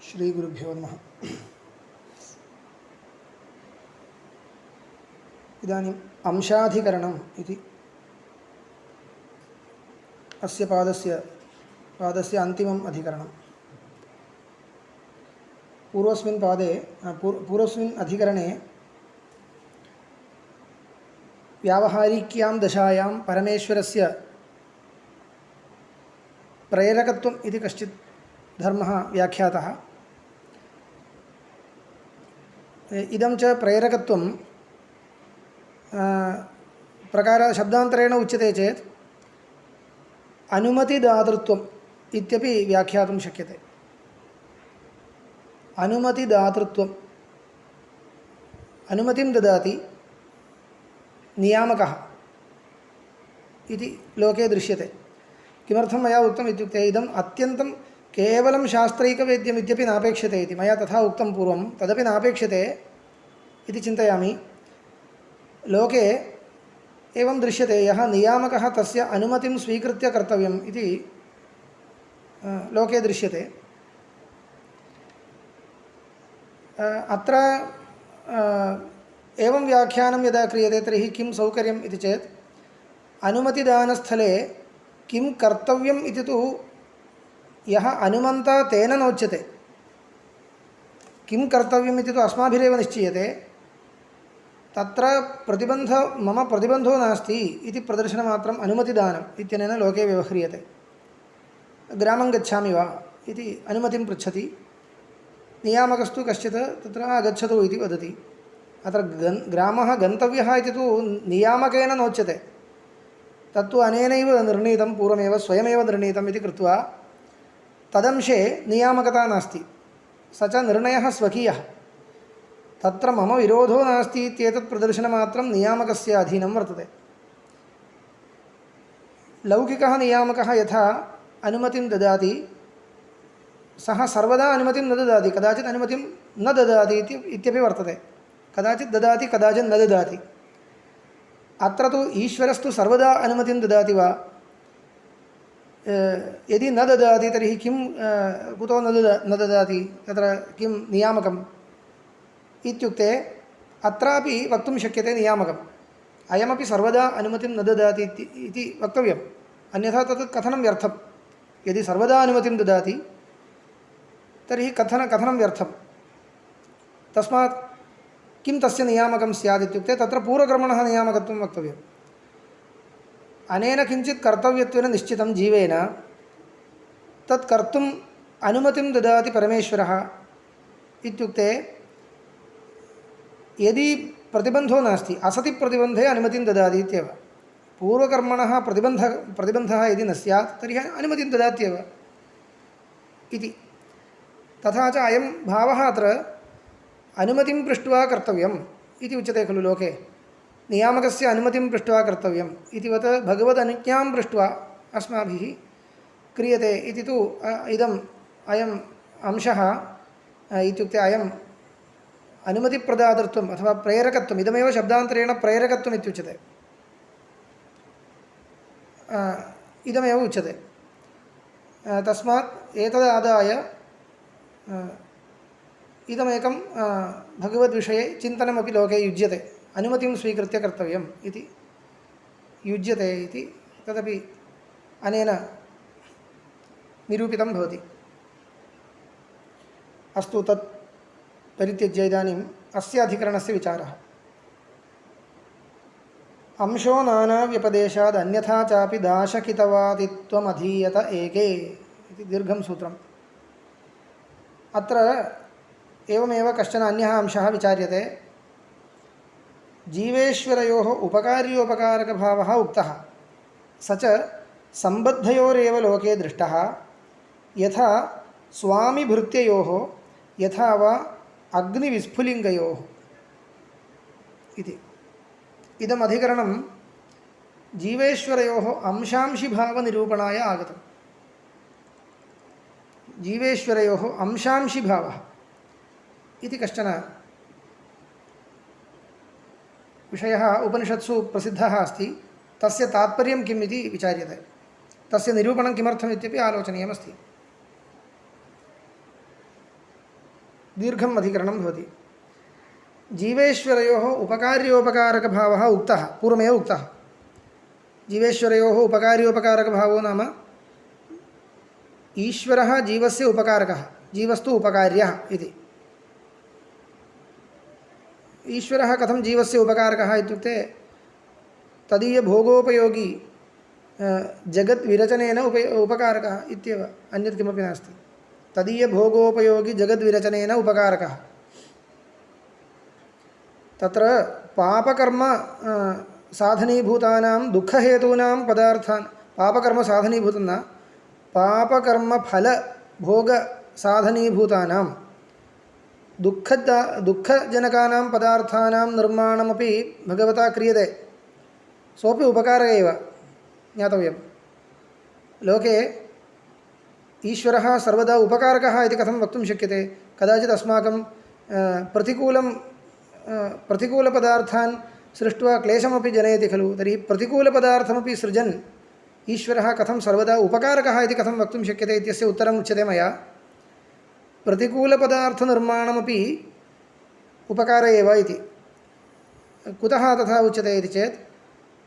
श्रीगुरुभ्यो नमः। इदानीम् अंशाधिकरणम् इति अस्य पादस्य अन्तिमम् अधिकरणम्। पूर्वस्मिन् अधिकरणे व्यावहारिक्यां दशायां परमेश्वरस्य प्रेरकत्वम् इति कश्चित् धर्मः व्याख्यातः। इदं च प्रेरकत्वं प्रकार शब्दान्तरेण उच्यते चेत् अनुमतिदातृत्वम् इत्यपि व्याख्यातुं शक्यते। अनुमतिदातृत्वम्, अनुमतिं ददाति नियामकः इति लोके दृश्यते। किमर्थं मया उक्तम् इत्युक्ते इदम् अत्यन्तं केवलं शास्त्रैकवेद्यम् इत्यपि नापेक्षते इति मया तथा उक्तं पूर्वं, तदपि नापेक्षते इति चिन्तयामि। लोके एवं दृश्यते, यः नियामकः तस्य अनुमतिं स्वीकृत्य कर्तव्यम् इति लोके दृश्यते। अत्र एवं व्याख्यानं यदा क्रियते तर्हि किं सौकर्यम् इति चेत् अनुमतिदानस्थले किं कर्तव्यम् इति तु यः अनुमन्ता तेन नोच्यते। किं कर्तव्यम् इति तु अस्माभिरेव निश्चीयते। तत्र मम प्रतिबन्धो नास्ति इति प्रदर्शनमात्रम् अनुमतिदानम् इत्यनेन लोके व्यवह्रियते। ग्रामं गच्छामि वा इति अनुमतिं पृच्छति, नियामकस्तु कश्चित् तत्र गच्छतु इति वदति। अत्र ग्रामः गन्तव्यः इति तु नियामकेन नोच्यते। तत्तु अनेनैव निर्णीतं, पूर्वमेव स्वयमेव निर्णीतम् इति कृत्वा तदंशे नियामकता नास्ति, स च निर्णयः स्वकीयः। तत्र मम विरोधो नास्ति इत्येतत् प्रदर्शनमात्रं नियामकस्य अधीनं वर्तते। लौकिकः नियामकः यथा अनुमतिं ददाति, सः सर्वदा अनुमतिं न ददाति, कदाचित् अनुमतिं न ददाति इत्यपि वर्तते। कदाचित् ददाति, कदाचित् न ददाति। अत्र तु ईश्वरस्तु सर्वदा अनुमतिं ददाति वा? यदि न ददाति तर्हि किं, कुतो न ददाति, तत्र किं नियामकम् इत्युक्ते अत्रापि वक्तुं शक्यते नियामकम्। अयमपि सर्वदा अनुमतिं न ददाति इति वक्तव्यम्, अन्यथा तत् कथनं व्यर्थम्। यदि सर्वदा अनुमतिं ददाति तर्हि कथनं व्यर्थम्। तस्मात् किं तस्य नियामकं स्यात् इत्युक्ते तत्र पूर्वकर्मणः नियामकत्वं वक्तव्यम्। अनेन किञ्चित् कर्तव्यत्वेन निश्चितं जीवेन, तत् कर्तुम् अनुमतिं ददाति परमेश्वरः इत्युक्ते यदि प्रतिबन्धो नास्ति, असति प्रतिबन्धे अनुमतिं ददाति इत्येव। पूर्वकर्मणः प्रतिबन्धः यदि न स्यात् तर्हि अनुमतिं ददात्येव इति। तथा च अयं भावः अत्र अनुमतिं पृष्ट्वा कर्तव्यम् इति उच्यते खलु लोके। नियामकस्य अनुमतिं पृष्ट्वा कर्तव्यम् इतिवत् भगवदनुज्ञां पृष्ट्वा अस्माभिः क्रियते इति तु अयम् अंशः इत्युक्ते अयम् अनुमतिप्रदातृत्वम् अथवा प्रेरकत्वम्, इदमेव शब्दान्तरेण प्रेरकत्वम् इत्युच्यते। इदमेव उच्यते। तस्मात् एतदादाय इदमेकं भगवद्विषये चिन्तनमपि लोके युज्यते। अनुमतिं स्वीकृत्य कर्तव्यम् इति युज्यते इति तदपि अनेन निरूपितं भवति। अस्तु, तत् परित्यज्य इदानीम् अस्य अधिकरणस्य विचारः। अंशो नानाव्यपदेशाद् अन्यथा चापि दाशकितवादित्वमधीयत एके इति दीर्घं सूत्रम्। अत्र एवमेव कश्चन अन्यः अंशः विचार्यते। जीवेश्वरयोः उपकार्योपकारकभावः उक्तः, स च सम्बद्धयोरेव लोके दृष्टः, यथा स्वामिभृत्ययोः यथा वा अग्निविस्फुलिङ्गयोः इति। इदम् अधिकरणं जीवेश्वरयोः अंशांशिभावनिरूपणाय आगतम्। जीवेश्वरयोः अंशांशिभावः इति कश्चन विषयः उपनिषत्सु प्रसिद्धः अस्ति। तस्य तात्पर्यं किम् इति विचार्यते। तस्य निरूपणं किमर्थम् इत्यपि आलोचनीयमस्ति। दीर्घम् अधिकरणं भवति। जीवेश्वरयोः उपकार्योपकारकभावः उक्तः, पूर्वमेव उक्तः। जीवेश्वरयोः उपकार्योपकारकभावो नाम ईश्वरः जीवस्य उपकारकः, जीवस्तु उपकार्यः इति। ईश्वरः कथं जीवस्य उपकारकः इत्युक्ते तदीयभोगोपयोगी जगद्विरचनेन उपकारकः इत्येव, अन्यत् किमपि नास्ति। तदीयभोगोपयोगी जगद्विरचनेन उपकारकः। तत्र पापकर्म साधनीभूतानां दुःखहेतूनां पदार्थान्, पापकर्मसाधनीभूतं न, पापकर्मफलभोगसाधनीभूतानां दुःखजनकानां पदार्थानां निर्माणमपि भगवता क्रियते। सोऽपि उपकारः एव ज्ञातव्यं। लोके ईश्वरः सर्वदा उपकारकः इति कथं वक्तुं शक्यते? कदाचित् अस्माकं प्रतिकूलपदार्थान् सृष्ट्वा क्लेशमपि जनयति खलु। तर्हि प्रतिकूलपदार्थमपि सृजन् ईश्वरः कथं सर्वदा उपकारकः इति कथं वक्तुं शक्यते इत्यस्य उत्तरम् उच्यते मया। प्रतिकूलपदार्थनिर्माणमपि उपकार एव इति। कुतः तथा उच्यते इति चेत्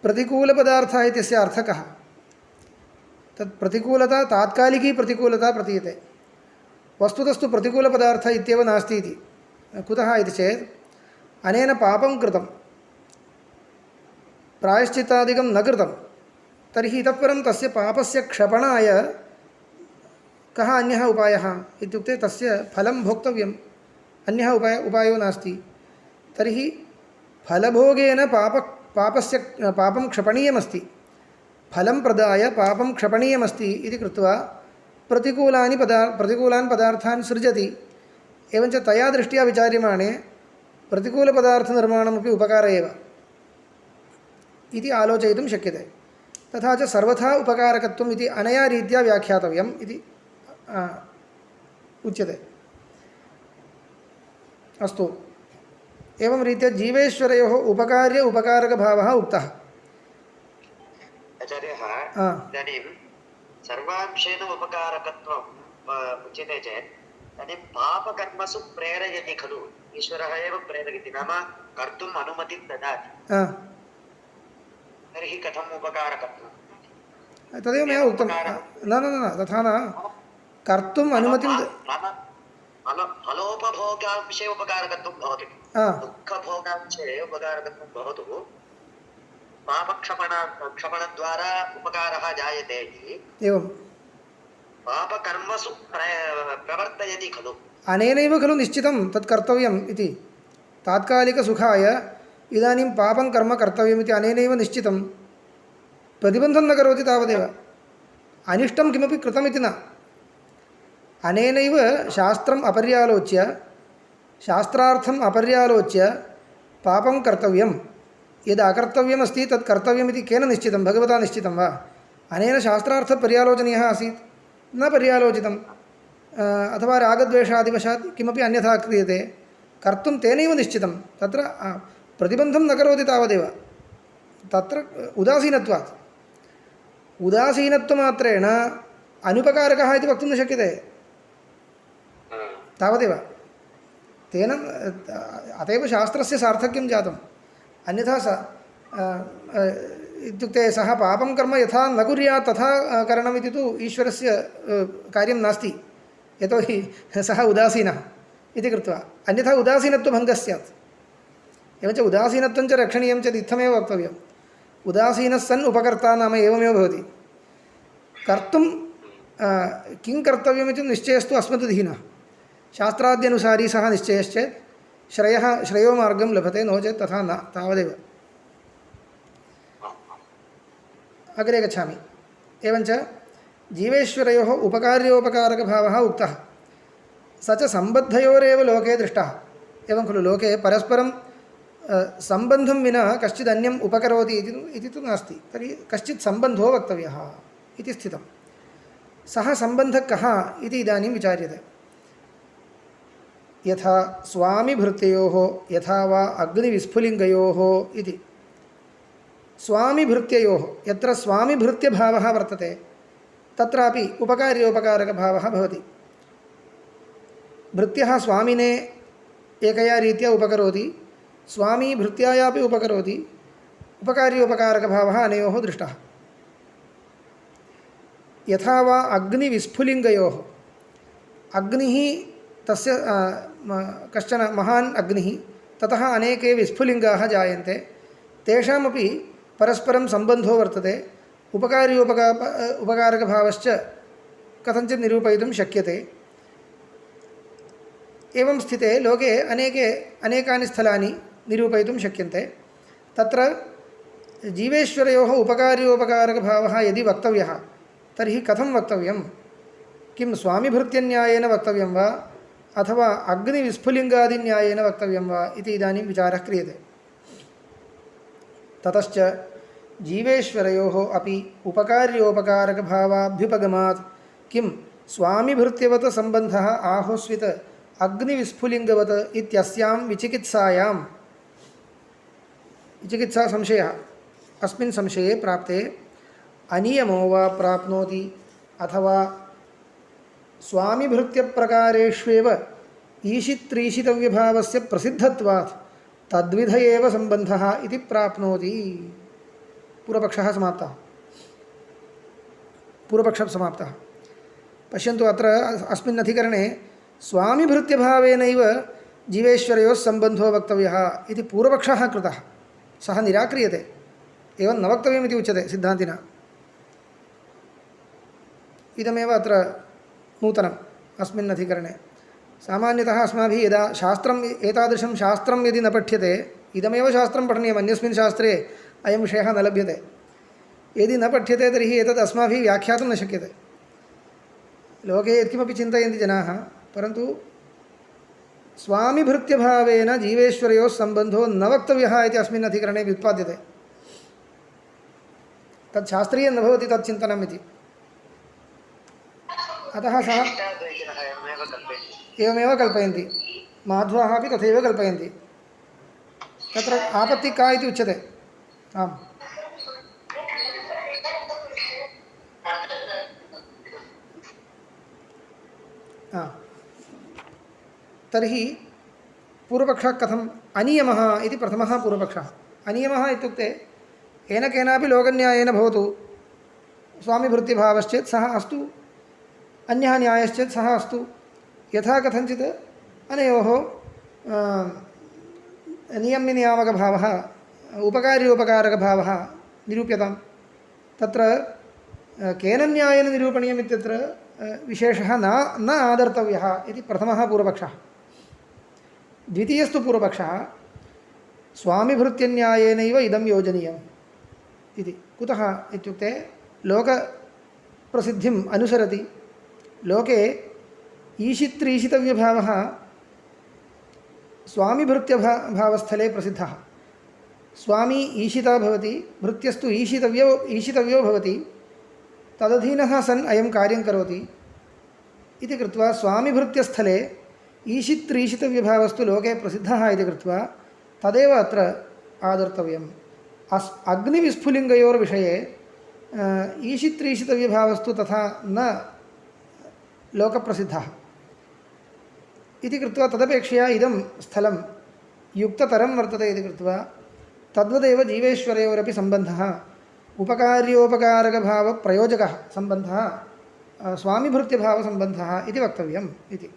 प्रतिकूलपदार्थः इत्यस्य अर्थः कः? तत् प्रतिकूलता तात्कालिकी प्रतिकूलता प्रतीयते, वस्तुतस्तु प्रतिकूलपदार्थः इत्येव नास्ति इति। कुतः इति चेत् अनेन पापं कृतं, प्रायश्चित्तादिकं न कृतं, तर्हि इतः परं तस्य पापस्य क्षपणाय कः अन्यः उपायः इत्युक्ते तस्य फलं भोक्तव्यम्, अन्यः उपायो नास्ति। तर्हि फलभोगेन पापस्य पापं क्षपणीयमस्ति, फलं प्रदाय पापं क्षपणीयमस्ति इति कृत्वा प्रतिकूलान् पदार्थान् सृजति। एवञ्च तया दृष्ट्या विचार्यमाणे प्रतिकूलपदार्थनिर्माणमपि उपकार एव इति आलोचयितुं शक्यते। तथा च सर्वथा उपकारकत्वम् इति अनया रीत्या व्याख्यातव्यम् इति उच्यते। अस्तु, एवं रीत्या जीवेश्वरयोः उपकार्य उपकारकभावः उक्तः। आचार्यः, इदानीं सर्वांशेन उपकारकत्वम् उच्यते चेत् तर्हि पापकर्मसु प्रेरयति खलु, ईश्वरः एव प्रेरयति, नाम कर्तुम् अनुमतिं ददाति। तर्हि कथम् उपकारकत्वम्? तदेव मया उक्तं। न तथा न, कर्तुम् अनुमतिं फलोपभोगांशे उपकारकत्वं भवति, दुःखभोगांशे उपकारकत्वं भवतु, पापक्षपणद्वारा उपकारः जायते इति। एवं पापकर्मसु प्रवर्तयति खलु, अनेनैव खलु निश्चितं तत् कर्तव्यम् इति। तात्कालिकसुखाय इदानीं पापं कर्म कर्तव्यम् इति अनेनैव निश्चितं, प्रतिबन्धं न करोति तावदेव, अनिष्टं किमपि कृतमिति न। अनेनैव शास्त्रम् अपर्यालोच्य, शास्त्रार्थम् अपर्यालोच्य पापं कर्तव्यं, यद् अकर्तव्यमस्ति तत् कर्तव्यमिति केन निश्चितं? भगवता निश्चितं वा? अनेन शास्त्रार्थपर्यालोचनीयः आसीत्, न पर्यालोचितं, अथवा रागद्वेषादिवशात् किमपि अन्यथा क्रियते, कर्तुं तेनैव निश्चितं। तत्र प्रतिबन्धं न करोति तावदेव, तत्र उदासीनत्वमात्रेण अनुपकारकः इति वक्तुं न शक्यते, तावदेव। तेन अतएव शास्त्रस्य सार्थक्यं जातम्। अन्यथा इत्युक्ते सः पापं कर्म यथा न कुर्यात् तथा करणमिति तु ईश्वरस्य कार्यं नास्ति, यतोहि सः उदासीनः इति कृत्वा, अन्यथा उदासीनत्वभङ्गः स्यात्। एवञ्च उदासीनत्वं च रक्षणीयं चेत् इत्थमेव वक्तव्यम्। उदासीनः सन् उपकर्ता नाम एवमेव भवति। कर्तुं किं कर्तव्यमिति निश्चयस्तु अस्मद्दीनः, शास्त्राद्यनुसारी सः निश्चयश्चेत् श्रेयो मार्गं लभते, नो चेत् तथा न, तावदेव। अग्रे गच्छामि। एवञ्च जीवेश्वरयोः उपकार्योपकारकभावः उक्तः, स च सम्बद्धयोरेव लोके दृष्टः। एवं खलु, लोके परस्परं सम्बन्धं विना कश्चिदन्यम् उपकरोति इति तु नास्ति। तर्हि कश्चित् सम्बन्धो वक्तव्यः इति स्थितं। सः सम्बन्धः कः इति इदानीं विचार्यते। यथा स्वामिभृत्योः यथा वा अग्निविस्फुलिङ्गयोः इति। स्वामिभृत्ययोः, यत्र स्वामिभृत्यभावः वर्तते तत्रापि उपकार्योपकारकभावः भवति। भृत्यः स्वामिने एकया रीत्या उपकरोति, स्वामी भृत्यायापि उपकरोति, उपकार्योपकारकभावः अनयोः दृष्टः। यथा वा अग्निविस्फुलिङ्गयोः, अग्निः तस्य कश्चन महान् अग्निः, ततः अनेके विस्फुलिङ्गाः जायन्ते, तेषामपि परस्परं सम्बन्धो वर्तते, उपकारकभावश्च कथञ्चित् निरूपयितुं शक्यते। एवं स्थिते लोके अनेकानि स्थलानि निरूपयितुं शक्यन्ते। तत्र जीवेश्वरयोः उपकार्योपकारकभावः यदि वक्तव्यः तर्हि कथं वक्तव्यं? किं स्वामिभृत्यन्यायेन वक्तव्यं वा अथवा अग्निविस्फुलिङ्गादिन्यायेन वक्तव्यं वा इति इदानीं विचारः क्रियते। ततश्च जीवेश्वरयोः अपि उपकार्योपकारकभावाभ्युपगमात् किं स्वामिभृत्यवत् सम्बन्धः आहोस्वित अग्निविस्फुलिङ्गवत् इत्यस्यां विचिकित्सायां, विचिकित्सा संशयः, अस्मिन् संशये प्राप्ते अनियमो वा प्राप्नोति अथवा स्वामिभृत्यप्रकारेष्वेव ईशित्रीशितव्यभावस्य प्रसिद्धत्वात् तद्विध एव सम्बन्धः इति प्राप्नोति। पूर्वपक्षः समाप्तः। पूर्वपक्षः समाप्तः। पश्यन्तु, अत्र अस्मिन् अधिकरणे स्वामिभृत्यभावेनैव जीवेश्वरयोः सम्बन्धो वक्तव्यः इति पूर्वपक्षः कृतः, सः निराक्रियते। एवं न वक्तव्यमिति उच्यते सिद्धान्तिना। इदमेव अत्र नूतनम् अस्मिन् अधिकरणे। सामान्यतः अस्माभिः यदा शास्त्रम् एतादृशं शास्त्रं यदि न पठ्यते, इदमेव शास्त्रं पठनीयम्, अन्यस्मिन् शास्त्रे अयं विषयः न लभ्यते। यदि न पठ्यते तर्हि एतद् अस्माभिः व्याख्यातुं न शक्यते। लोके यत्किमपि चिन्तयन्ति जनाः, परन्तु स्वामिभृत्यभावेन जीवेश्वरयोः सम्बन्धो न वक्तव्यः इति अस्मिन् अधिकरणे व्युत्पाद्यते। तत् शास्त्रीयं न भवति तत् चिन्तनम् इति। अतः सः एवमेव कल्पयन्ति, माध्वाः अपि तथैव कल्पयन्ति। तत्र आपत्तिः का इति उच्यते। आम्, तर्हि पूर्वपक्षः कथम्? अनियमः इति प्रथमः पूर्वपक्षः। अनियमः इत्युक्ते येन केनापि लोकन्यायेन भवतु, स्वामिभृत्यभावश्चेत् सः अस्तु, अन्यः न्यायश्चेत् सः अस्तु, यथा कथञ्चित् अनयोः नियम्यनियामकभावः उपकार्योपकारकभावः निरूप्यताम्। तत्र केन न्यायेन निरूपणीयम् इत्यत्र विशेषः न आदर्तव्यः इति प्रथमः पूर्वपक्षः। द्वितीयस्तु पूर्वपक्षः स्वामिभृत्यन्यायेनैव इदं योजनीयम् इति। कुतः इत्युक्ते लोकप्रसिद्धिम् अनुसरति। लोके ईशित्रीशितव्यभावः स्वामिभृत्यभावस्थले प्रसिद्धः। स्वामी ईशिता भवति, भृत्यस्तु ईशितव्यो भवति, तदधीनः सन् अयं कार्यं करोति इति कृत्वा स्वामिभृत्यस्थले ईशित्रीशितव्यभावस्तु लोके प्रसिद्धः इति कृत्वा तदेव अत्र आदर्तव्यम्। अग्निविस्फुलिङ्गयोर्विषये ईशित्रीशितव्यभावस्तु तथा न लोकप्रसिद्धः इति कृत्वा तदपेक्षया इदं स्थलं युक्ततरं वर्तते इति कृत्वा तद्वदेव जीवेश्वरयोरपि सम्बन्धः उपकार्योपकारकभावप्रयोजकः सम्बन्धः स्वामिभृत्यभावसम्बन्धः इति वक्तव्यम् इति।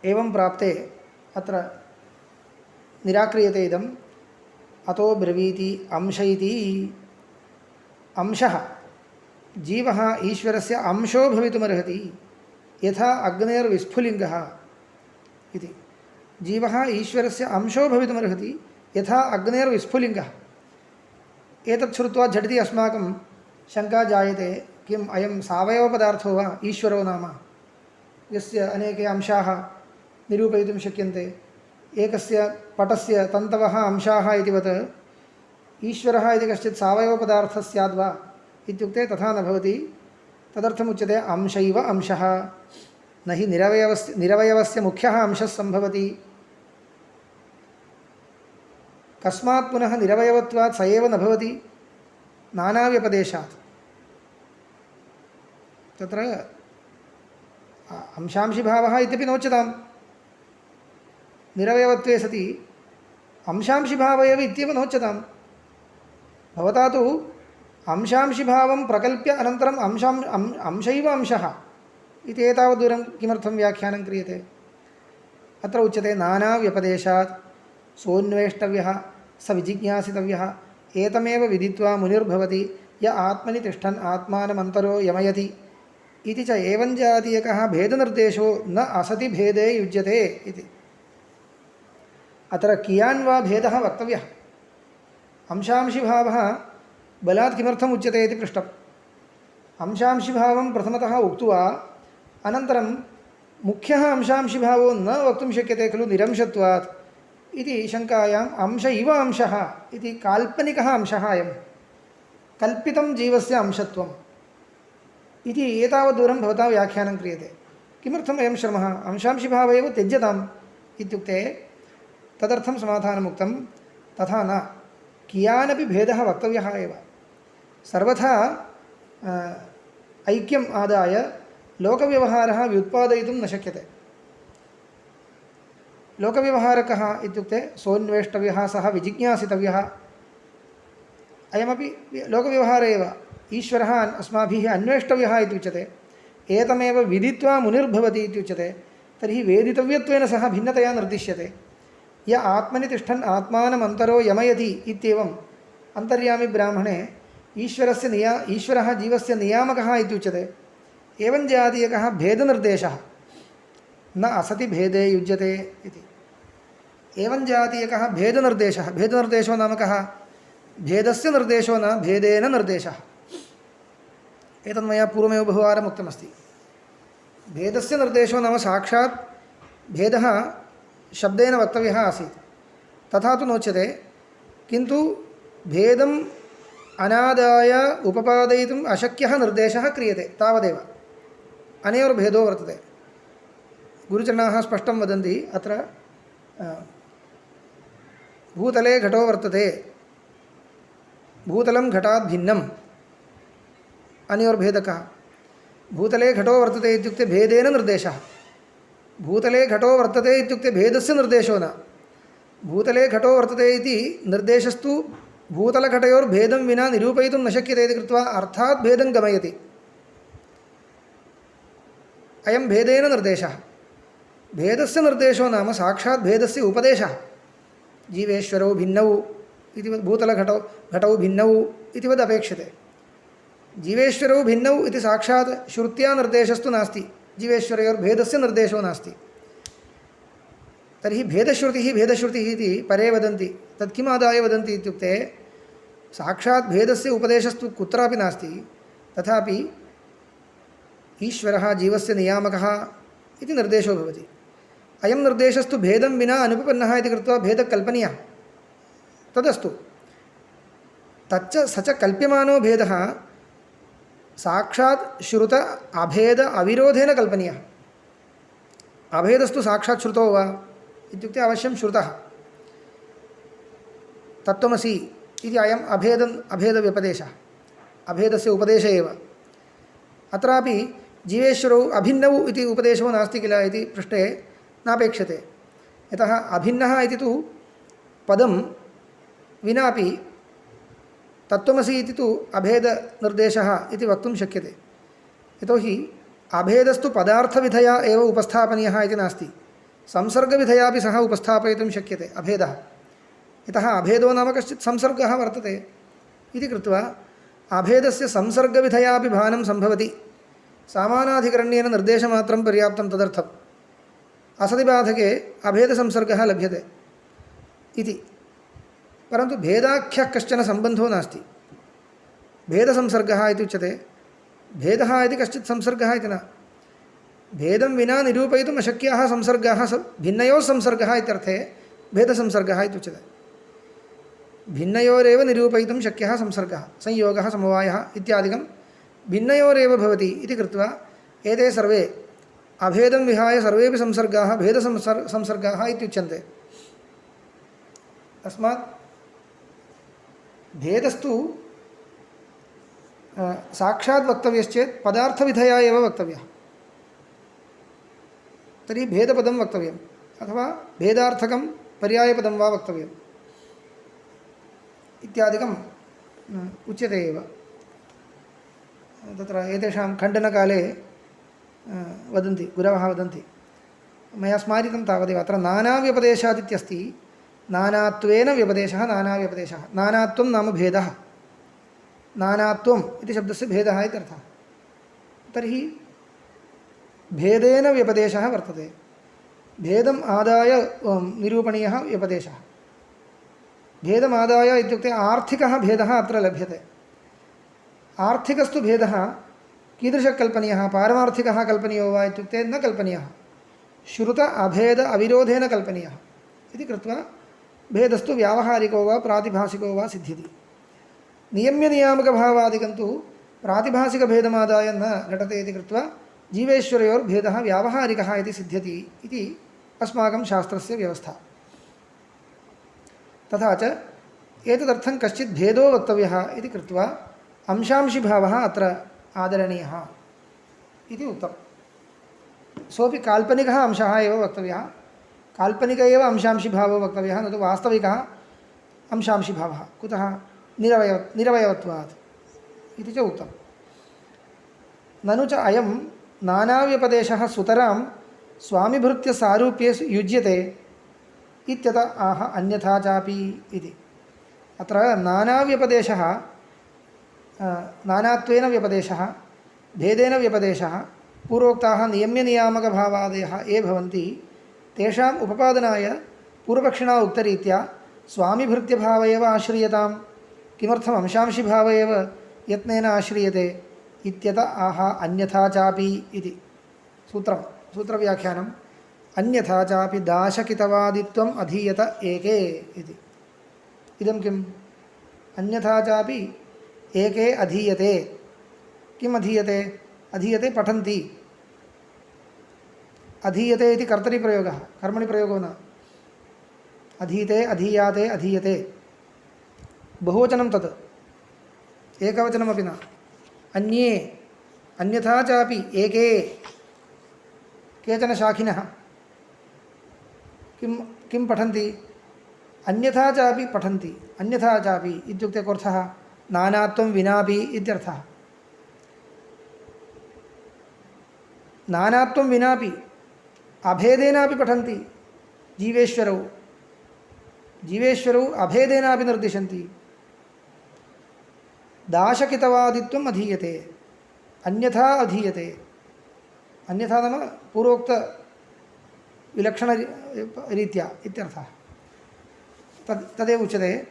एवं प्राप्ते अत्र निराक्रियते इदम्। अतो ब्रवीति अंश इति। अंशः जीवः ईश्वरस्य अंशो भवितुमर्हति यथा अग्नेर्विस्फुलिङ्गः इति। जीवः ईश्वरस्य अंशो भवितुमर्हति यथा अग्नेर्विस्फुलिङ्गः। एतत् श्रुत्वा झटिति अस्माकं शङ्का जायते, किम् अयं सावयवपदार्थो वा ईश्वरो नाम, यस्य अनेके अंशाः निरूपयितुं शक्यन्ते। एकस्य पटस्य तन्तवः अंशाः इतिवत् ईश्वरः इति कश्चित् सावयवपदार्थः स्याद्वा इत्युक्ते तथा न भवति। तदर्थमुच्यते अंशैव अंशः, न हि निरवयवस्य मुख्यः अंशः सम्भवति। कस्मात् पुनः निरवयवत्वात् स एव न भवति, नानाव्यपदेशात्। तत्र अंशांशिभावः इत्यपि नोच्यताम् निरवयवत्वे सति अंशांशिभाव एव इत्येव नोच्यताम् भवता तु अंशांशिभावं प्रकल्प्य अनन्तरम् अंशैव अंशः इति एतावद्दूरं किमर्थं व्याख्यानं क्रियते अत्र उच्यते नानाव्यपदेशात् सोऽन्वेष्टव्यः स विजिज्ञासितव्यः एतमेव विदित्वा मुनिर्भवति य आत्मनि तिष्ठन् आत्मानमन्तरो यमयति इति च एवं जातीयकः भेदनिर्देशो न असति भेदे युज्यते इति अत्र कियान् वा भेदः वक्तव्यः अंशांशिभावः बलात् किमर्थम् उच्यते इति पृष्टम् अंशांशिभावं प्रथमतः उक्त्वा अनन्तरं मुख्यः अंशांशिभावो न वक्तुं शक्यते खलु निरंशत्वात् इति शङ्कायाम् अंश इव अंशः इति काल्पनिकः अंशः अयं कल्पितं जीवस्य अंशत्वम् इति एतावद्दूरं भवता व्याख्यानं क्रियते किमर्थम् अयं श्रमः अंशांशिभावः एव त्यज्यताम् इत्युक्ते तदर्थं समाधानमुक्तं तथा न कियानपि भेदः वक्तव्यः एव सर्वथा ऐक्यम् आदाय लोकव्यवहारः व्युत्पादयितुं न शक्यते लोकव्यवहारकः इत्युक्ते सोऽन्वेष्टव्यः सः विजिज्ञासितव्यः अयमपि लोकव्यवहारः एव ईश्वरः अस्माभिः अन्वेष्टव्यः इति उच्यते एतमेव विदित्वा मुनिर्भवति इति उच्यते तर्हि वेदितव्यत्वेन सह भिन्नतया निर्दिश्यते य आत्मनि तिष्ठन् आत्मानमन्तरो यमयति इत्येवम् अन्तर्यामि ब्राह्मणे ईश्वरः जीवस्य नियामकः इति उच्यते एवं जातीयकः भेदनिर्देशः न असति भेदे युज्यते इति एवं जातीयकः भेदनिर्देशो नाम कः भेदस्य निर्देशो न भेदेन निर्देशः एतन् मया पूर्वमेव बहुवारम् उक्तमस्ति भेदस्य निर्देशो नाम साक्षात् भेदः शब्देन वक्तव्यः आसीत् तथा तु नोच्यते किन्तु भेदम् अनादाय उपपादयितुम् अशक्यः निर्देशः क्रियते तावदेव अनयोर्भेदो वर्तते गुरुजनाः स्पष्टं वदन्ति अत्र भूतले घटो वर्तते भूतलं घटात् भिन्नम् अनयोर्भेदकः भूतले घटो वर्तते इत्युक्ते भेदेन निर्देशः भूतले घटो वर्तते इत्युक्ते भेदस्य निर्देशो न भूतले घटो वर्तते इति निर्देशस्तु भूतलघटयोर्भेदं विना निरूपयितुं न शक्यते इति कृत्वा अर्थात् भेदं गमयति अयं भेदेन निर्देशः भेदस्य निर्देशो नाम साक्षात् भेदस्य उपदेशः जीवेश्वरौ भिन्नौ इति घटौ भिन्नौ इति वद् अपेक्षते जीवेश्वरौ भिन्नौ इति साक्षात् श्रुत्या निर्देशस्तु नास्ति जीवेश्वरयोर्भेदस्य निर्देशो नास्ति तर्हि भेदश्रुतिः इति परे वदन्ति तत् किम् आदाय वदन्ति इत्युक्ते साक्षात् भेदस्य उपदेशस्तु कुत्रापि नास्ति तथापि ईश्वरः जीवस्य नियामकः इति निर्देशो भवति अयं निर्देशस्तु भेदं विना अनुपपन्नः इति कृत्वा भेदः कल्पनीयः तदस्तु तच्च स च कल्प्यमानो भेदः साक्षात् श्रुत अभेद अविरोधेन कल्पनीयः अभेदस्तु साक्षात् श्रुतो वा इत्युक्ते अवश्यं श्रुतः तत्त्वमसि इति अयम् अभेदव्यपदेशः अभेदस्य उपदेशः एव अत्रापि जीवेश्वरौ अभिन्नौ इति उपदेशो नास्ति किल इति पृष्टे नापेक्षते यतः अभिन्नः इति तु पदं विनापि तत्त्वमसि इति तु अभेदनिर्देशः इति वक्तुं शक्यते यतोहि अभेदस्तु पदार्थविधया एव उपस्थापनीयः इति नास्ति संसर्गविधयापि सः उपस्थापयितुं शक्यते अभेदः यतः अभेदो नाम कश्चित् संसर्गः वर्तते इति कृत्वा अभेदस्य संसर्गविधयापि भानं सम्भवति सामानाधिकरण्येन निर्देशमात्रं पर्याप्तं तदर्थम् असतिबाधके अभेदसंसर्गः लभ्यते इति परन्तु भेदाख्यः कश्चन सम्बन्धो नास्ति भेदसंसर्गः इति उच्यते भेदः इति कश्चित् संसर्गः इति न भेदं विना निरूपयितुम् अशक्याः संसर्गाः भिन्नयोः संसर्गः इत्यर्थे भेदसंसर्गः इति उच्यते भिन्नयोरेव निरूपयितुं शक्यः संसर्गः संयोगः समवायः इत्यादिकं भिन्नयोरेव भवति इति कृत्वा एते सर्वे अभेदं विहाय सर्वेपि संसर्गाः भेदसंसर्गाः इत्युच्यन्ते तस्मात् भेदस्तु साक्षात् वक्तव्यश्चेत् पदार्थविधया एव वक्तव्यः तर्हि भेदपदं वक्तव्यम् अथवा भेदार्थकं पर्यायपदं वा वक्तव्यम् इत्यादिकम् उच्यते एव। तत्र एतेषां खण्डनकाले वदन्ति गुरवः वदन्ति, मया स्मारितं तावदेव, अत्र नानाव्यपदेशादित्यस्ति, नानात्वेन व्यपदेशः, नानाव्यपदेशः। नानात्वं नाम भेदः, नानात्वम् इति शब्दस्य भेदः इत्यर्थः। तर्हि भेदेन व्यपदेशः वर्तते, भेदम् आदाय निरूपणीयः व्यपदेशः। भेदमादाय इत्युक्ते आर्थिकः भेदः अत्र लभ्यते। आर्थिकस्तु भेदः कीदृशः कल्पनीयः, पारमार्थिकः कल्पनीयो वा इत्युक्ते न कल्पनीयः, श्रुत अभेद अविरोधेन कल्पनीयः इति कृत्वा भेदस्तु व्यावहारिको वा प्रातिभासिको वा सिद्ध्यति। नियम्यनियामकभावादिकं तु प्रातिभासिकभेदमादाय न घटते इति कृत्वा जीवेश्वरयोर्भेदः व्यावहारिकः इति सिद्ध्यति इति अस्माकं शास्त्रस्य व्यवस्था। तथा च एतदर्थं कश्चित् भेदो वक्तव्यः इति कृत्वा अंशांशिभावः अत्र आदरणीयः इति उक्तं। सोऽपि काल्पनिकः अंशः एव वक्तव्यः, काल्पनिक एव अंशांशिभावो वक्तव्यः, न तु वास्तविकः अंशांशिभावः। कुतः? निरवयवत्वात् इति च उक्तं। ननु च अयं नानाव्यपदेशः सुतरां स्वामिभृत्य सारूप्ये युज्यते इत्यत आह अन्यथा चापि इति। अत्र नानाव्यपदेशः, नानात्वेन व्यपदेशः, भेदेन व्यपदेशः, पूर्वोक्ताः नियम्यनियामकभावादयः ये भवन्ति, तेषाम् उपपादनाय पूर्वपक्षिणा उक्तरीत्या स्वामिभृत्यभाव एव आश्रीयताम्, किमर्थम् अंशांशिभाव एव यत्नेन आश्रीयते इत्यत आह अन्यथा चापि इति सूत्रव्याख्यानम्। अन्यथा चापि दाशकितवादित्वम् अधीयत एके इति। इदं किम्? अन्यथा चापि एके अधीयते। किम् अधीयते? अधीयते पठन्ति। अधीयते इति कर्तरिप्रयोगः, कर्मणि प्रयोगो न। अधीते, अधीयाते, अधीयते बहुवचनं तत्, एकवचनमपि न। अन्ये, अन्यथा चापि एके, केचन शाखिनः किं पठन्ति? अन्यथा चापि पठन्ति। अन्यथा चापि इत्युक्ते कोऽर्थः? नानात्वं विनापि इत्यर्थः। नानात्वं विनापि अभेदेनापि पठन्ति। जीवेश्वरौ अभेदेनापि निर्दिशन्ति। दाशकितवादित्वम् अधीयते, अन्यथा अधीयते। अन्यथा नाम पूर्वोक्तविलक्षणरीत्या इत्यर्थः। तदेव उच्यते।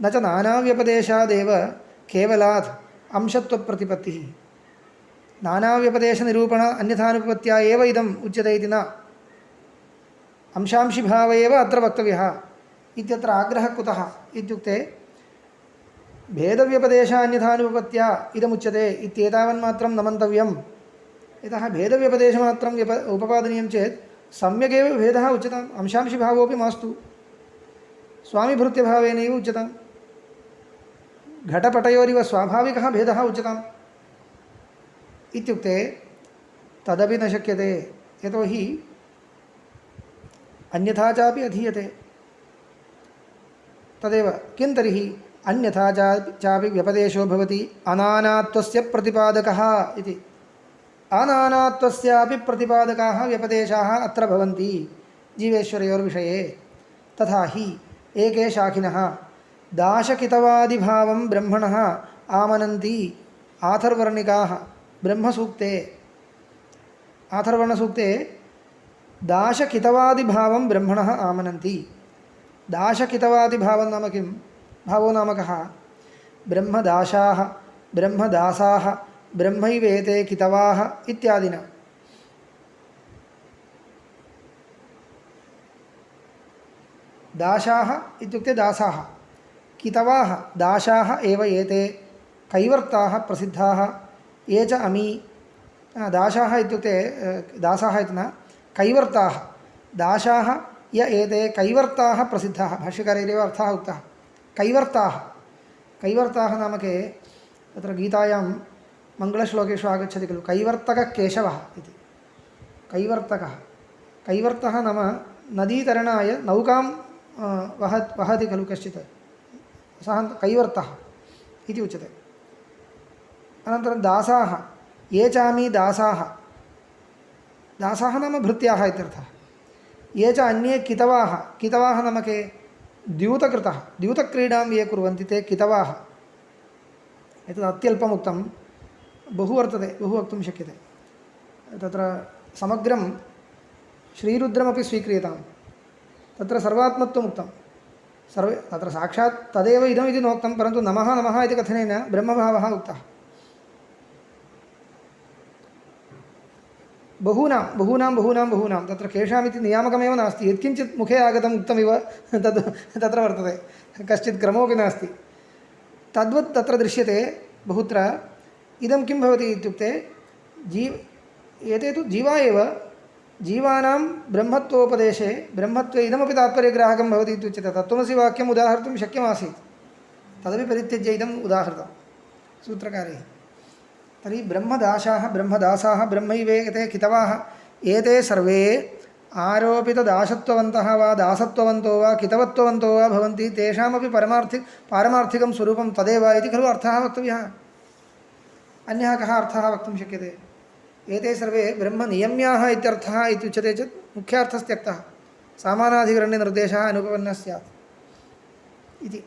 न च नानाव्यपदेशादेव केवलात् अंशत्वप्रतिपत्तिः। नानाव्यपदेशनिरूपण अन्यथानुपपत्त्या एव इदम् उच्यते इति न। अंशांशिभाव एव अत्र वक्तव्यः इत्यत्र आग्रहः कुतः इत्युक्ते भेदव्यपदेशान्यथानुपपत्त्या इदमुच्यते इत्येतावन्मात्रं न मन्तव्यम्। यतः भेदव्यपदेशमात्रं उपपादनीयं चेत् सम्यगेव भेदः उच्यताम्, अंशांशिभावोऽपि मास्तु, स्वामिभृत्यभावेनैव उच्यताम्। घटपटयोरिव स्वाभाविकः भेदः उच्यताम् इत्युक्ते तदपि न शक्यते। यतोहि अन्यथा चापि अधीयते। तदेव किं तर्हि अन्यथा चापि व्यपदेशो भवति अनानात्वस्य प्रतिपादकः इति। अनानात्वस्यापि प्रतिपादकाः व्यपदेशाः अत्र भवन्ति जीवेश्वरयोर्विषये। तथा हि एके शाखिनः दाशकितवादिभावं ब्रह्मणः आमनन्ति आथर्वर्णिकाः ब्रह्मसूक्ते। आथर्वणसूक्ते दाशकितवादिभावं ब्रह्मणः आमनन्ति। दाशकितवादिभावं नाम किं? भावो नाम कः? ब्रह्मदाशाः, ब्रह्मदासाः, ब्रह्मैवेते कितवाः इत्यादिना। दाशाः इत्युक्ते दासाः, कितवाः दाशाः एव एते कैवर्ताः प्रसिद्धाः ये च अमी। दाशाः इत्युक्ते दासाः इति न, कैवर्ताः। दाशाः य एते कैवर्ताः प्रसिद्धाः। भाष्यकारैरेव अर्थः उक्तः। कैवर्ताः, कैवर्ताः नाम के? तत्र गीतायां मङ्गलश्लोकेषु आगच्छति खलु, कैवर्तकः केशवः इति। कैवर्तकः कैवर्तः नाम नदीतरणाय नौकां वहति खलु कश्चित्, सः कैवर्तः इति उच्यते। अनन्तरं दासाः, ये चामी दासाः, दासाः नाम भृत्याः इत्यर्थः। ये च अन्ये कितवाः, कितवाः नाम के, द्यूतकृतः, द्यूतक्रीडां ये कुर्वन्ति ते कितवाः। एतत् अत्यल्पम् उक्तं, बहु वर्तते, बहु वक्तुं शक्यते। तत्र समग्रं श्रीरुद्रमपि स्वीक्रियतां, तत्र सर्वात्मत्वम् उक्तं, सर्वे तत्र साक्षात् तदेव इदमिति नोक्तं, परन्तु नमः नमः इति कथनेन ब्रह्मभावः उक्तः। बहूनां बहूनां बहूनां बहूनां तत्र केषामिति नियामकमेव नास्ति, यत्किञ्चित् मुखे आगतम् उक्तमिव तद् तत्र वर्तते, कश्चित् क्रमोऽपि नास्ति। तद्वत् तत्र दृश्यते बहुत्र। इदं किं भवति इत्युक्ते एते तु जीवा एव, जीवानां ब्रह्मत्वोपदेशे ब्रह्मत्वे इदमपि तात्पर्यग्राहकं भवति इत्युच्यते। तत्त्वमसि वाक्यम् उदाहर्तुं शक्यमासीत्, तदपि परित्यज्य इदम् उदाहृतं सूत्रकारैः। तर्हि ब्रह्मदासाः ब्रह्मैवेते कितवाः, एते सर्वे आरोपितदासत्ववन्तः वा दासत्ववन्तो वा कितवत्ववन्तो वा भवन्ति, तेषामपि पारमार्थिकं स्वरूपं तदेव इति खलु अर्थः वक्तव्यः। अन्यः कः अर्थः वक्तुं शक्यते? एते सर्वे ब्रह्मनियम्याः इत्यर्थः इत्युच्यते चेत् मुख्यार्थस्त्यक्तः, सामानाधिकरण्यनिर्देशः अनुपपन्नः स्यात् इति।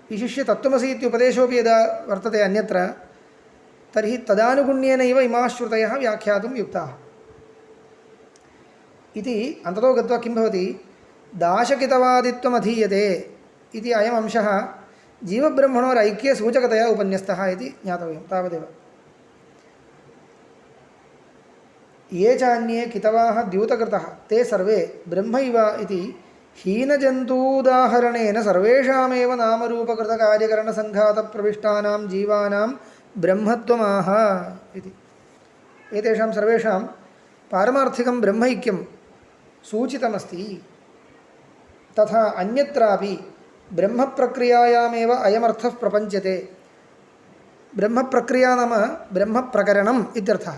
विशिष्य तत्त्वमसि इत्युपदेशोऽपि यदा वर्तते अन्यत्र, तर्हि तदानुगुण्येनैव इमाः श्रुतयः व्याख्यातुं युक्ताः इति। अन्ततो गत्वा किं भवति, दाशकितवादित्वमधीयते इति अयम् अंशः जीवब्रह्मणोरैक्यसूचकतया उपन्यस्तः इति ज्ञातव्यं, तावदेव। ये चान्ये कितवाः द्यूतकृतः ते सर्वे ब्रह्मैव इति हीनजन्तूदाहरणेन सर्वेषामेव नामरूपकृतकार्यकरणसङ्घातप्रविष्टानां जीवानां ब्रह्मत्वमाह इति। एतेषां सर्वेषां पारमार्थिकं ब्रह्मैक्यं सूचितमस्ति। तथा अन्यत्रापि ब्रह्मप्रक्रियायामेव अयमर्थः प्रपञ्च्यते। ब्रह्मप्रक्रिया नाम ब्रह्मप्रकरणम् इत्यर्थः।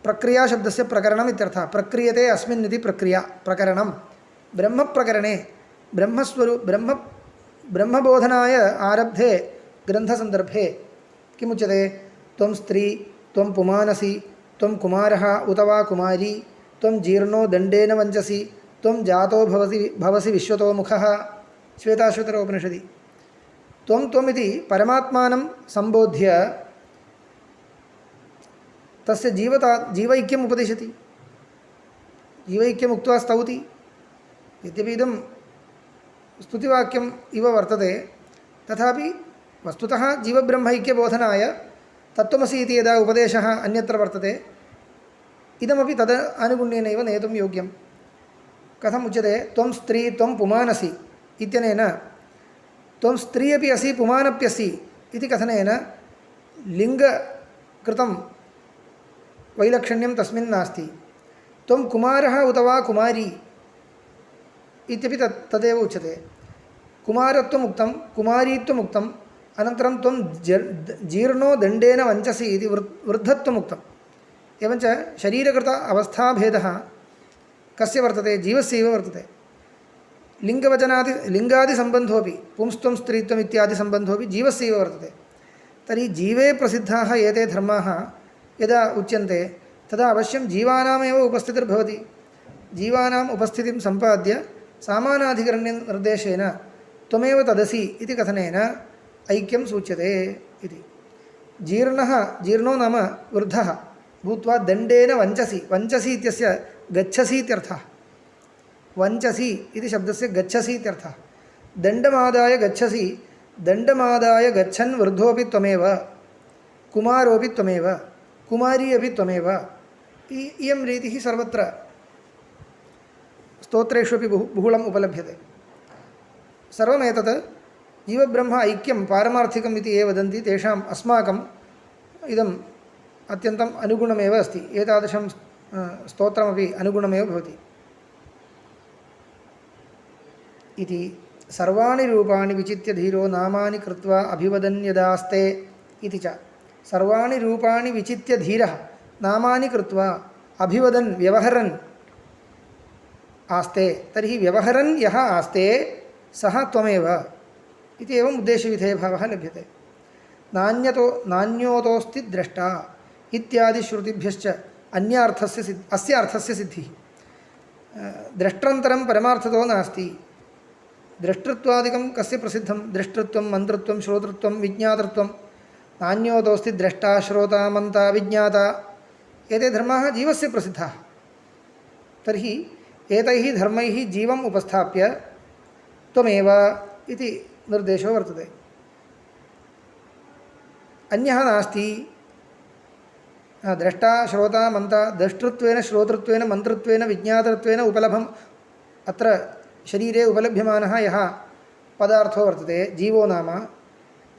प्रक्रियाशब्दस्य प्रकरणम् इत्यर्थः। प्रक्रियते अस्मिन् इति प्रक्रिया प्रकरणं। ब्रह्मप्रकरणे ब्रह्मबोधनाय आरब्धे ग्रन्थसन्दर्भे किमुच्यते? त्वं स्त्री, त्वं पुमानसि, त्वं कुमारः उत वा कुमारी, त्वं जीर्णो दण्डेन वञ्चसि, त्वं जातो भवसि विश्वतो मुखः। श्वेताश्वतरोपनिषदि त्वं त्वमिति परमात्मानं सम्बोध्य तस्य जीवैक्यम् उपदिशति। जीवैक्यम् उक्त्वा स्तौति। यद्यपि इदं स्तुतिवाक्यम् इव वर्तते, तथापि वस्तुतः जीवब्रह्मैक्यबोधनाय तत्त्वमसि इति यदा उपदेशः अन्यत्र वर्तते, इदमपि तद आनुगुण्येनैव नेतुं योग्यं। कथम् उच्यते? त्वं स्त्री, त्वं पुमानसि इत्यनेन त्वं स्त्री अपि असि पुमानप्यसि इति कथनेन लिङ्गकृतं वैलक्षण्यं तस्मिन् नास्ति। त्वं कुमारः उत वा कुमारी इत्यपि तदेव उच्यते। कुमारत्वम् उक्तं, कुमारीत्वम् उक्तम्, अनन्तरं त्वं जीर्णो दण्डेन वञ्चसि इति वृद्धत्वम् उक्तम्। एवञ्च शरीरकृत अवस्थाभेदः कस्य वर्तते? जीवस्यैव वर्तते। लिङ्गादिसम्बन्धोऽपि पुंस्त्वं स्त्रीत्वम् इत्यादि सम्बन्धोऽपि जीवस्यैव वर्तते। तर्हि जीवे प्रसिद्धाः एते धर्माः यदा उच्यन्ते तदा अवश्यं जीवानामेव उपस्थितिर्भवति। जीवानाम् उपस्थितिं सम्पाद्य सामानाधिकरण्यनिर्देशेन त्वमेव तदसि इति कथनेन ऐक्यं सूच्यते इति। जीर्णो नाम वृद्धः भूत्वा दण्डेन वञ्चसि, वञ्चसि इत्यस्य गच्छसि इत्यर्थः। वञ्चसि इति शब्दस्य गच्छसि इत्यर्थः। दण्डमादाय गच्छसि, दण्डमादाय गच्छन् वृद्धोऽपि त्वमेव, कुमारोऽपि त्वमेव, कुमारी अपि त्वमेव। इयं रीतिः सर्वत्र स्तोत्रेष्वपि बहुलम् उपलभ्यते। सर्वमेतत् जीवब्रह्म ऐक्यं पारमार्थिकम् इति ये वदन्ति तेषाम् अस्माकम् इदम् अत्यन्तम् अनुगुणमेव अस्ति। एतादृशं स्तोत्रमपि अनुगुणमेव भवति इति। सर्वाणि रूपाणि विचित्य धीरो नामानि कृत्वा अभिवदन् यदास्ते इति च। सर्वाणि रूपाणि विचित्य धीरः, नामानि कृत्वा अभिवदन् व्यवहरन् आस्ते तर्हि व्यवहरन् यः आस्ते सः त्वमेव इति एवम् उद्देश्यविधेयभावः लभ्यते। नान्योतोऽस्ति द्रष्टा इत्यादि श्रुतिभ्यश्च अस्य अर्थस्य सिद्धिः। द्रष्टृन्तरं परमार्थतो नास्ति। द्रष्टृत्वादिकं कस्य प्रसिद्धं? द्रष्टृत्वं, मन्त्रत्वं, श्रोतृत्वं, विज्ञातृत्वं। नान्योतोऽस्ति द्रष्टा, श्रोता, मन्ता, विज्ञाता एते धर्माः जीवस्य प्रसिद्धाः। तर्हि एतैः धर्मैः जीवम् उपस्थाप्य त्वमेव इति निर्देशो वर्तते। अन्यः नास्ति। द्रष्टा, श्रोता, मन्ता द्रष्टृत्वेन, श्रोतृत्वेन, मन्त्रत्वेन, विज्ञातृत्वेन उपलभम् अत्र शरीरे उपलभ्यमानः यः पदार्थो वर्तते जीवो नाम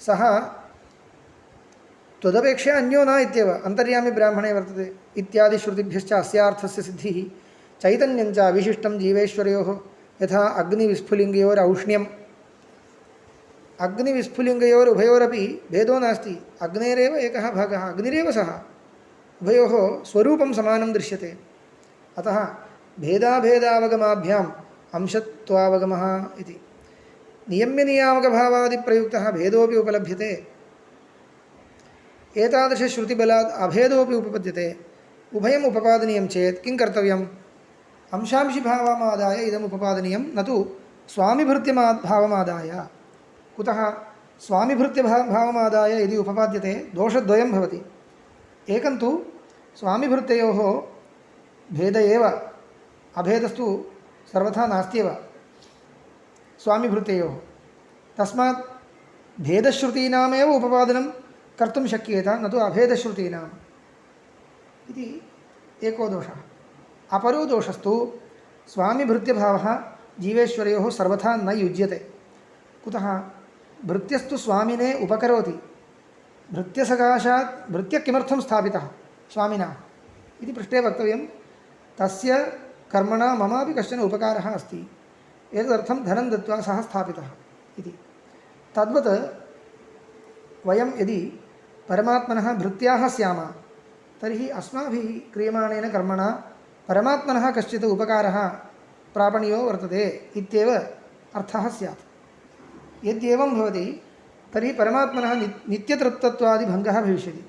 सः त्वदपेक्षया अन्यो न इत्येव अन्तर्यामी ब्राह्मणे वर्तते इत्यादि श्रुतिभ्यश्च अस्यार्थस्य सिद्धिः। चैतन्यञ्च विशिष्टं जीवेश्वरयोः यथा अग्निविस्फुलिङ्गयोरौष्ण्यम्। अग्निविस्फुलिङ्गयोरुभयोरपि भेदो नास्ति। अग्नेरेव एकः भागः, अग्निरेव सः। उभयोः स्वरूपं समानं दृश्यते। अतः भेदाभेदावगमाभ्याम् अंशत्वावगमः इति। नियम्यनियामकभावादिप्रयुक्तः भेदोऽपि उपलभ्यते। एतादृशश्रुतिबलात् अभेदोऽपि उपपद्यते। उभयम् उपपादनीयं चेत् किं कर्तव्यम्? अंशांशिभावमादाय इदम् उपपादनीयं, न तु स्वामिभृत्यभावमादाय। कुतः? स्वामिभृत्यभावमादाय यदि उपपाद्यते दोषद्वयं भवति। एकं तु स्वामिभृत्योः भेद एव, अभेदस्तु सर्वथा नास्त्येव स्वामिभृत्योः। तस्मात् भेदश्रुतीनामेव उपपादनं कर्तुं शक्येत, न तु अभेदश्रुतीनाम् इति एको दोषः। अपरो दोषस्तु स्वामिभृत्यभावः जीवेश्वरयोः सर्वथा न युज्यते। कुतः? भृत्यस्तु स्वामिने उपकरोति। भृत्यसकाशात् भृत्यः किमर्थं स्थापितः स्वामिना इति पृष्टे वक्तव्यं। तस्य कर्मणा ममापि कश्चन उपकारः अस्ति, एतदर्थं धनं दत्त्वा सः स्थापितः इति। तद्वत् वयं यदि परमात्मनः भृत्याः स्याम तर्हि अस्माभिः क्रियमाणेन कर्मणा परमात्मनः कश्चित् उपकारः प्रापणीयो वर्तते इत्येव अर्थः स्यात्। यद्येवं भवति तर्हि परमात्मनः नित्यतृप्तत्वादिभङ्गः भविष्यति।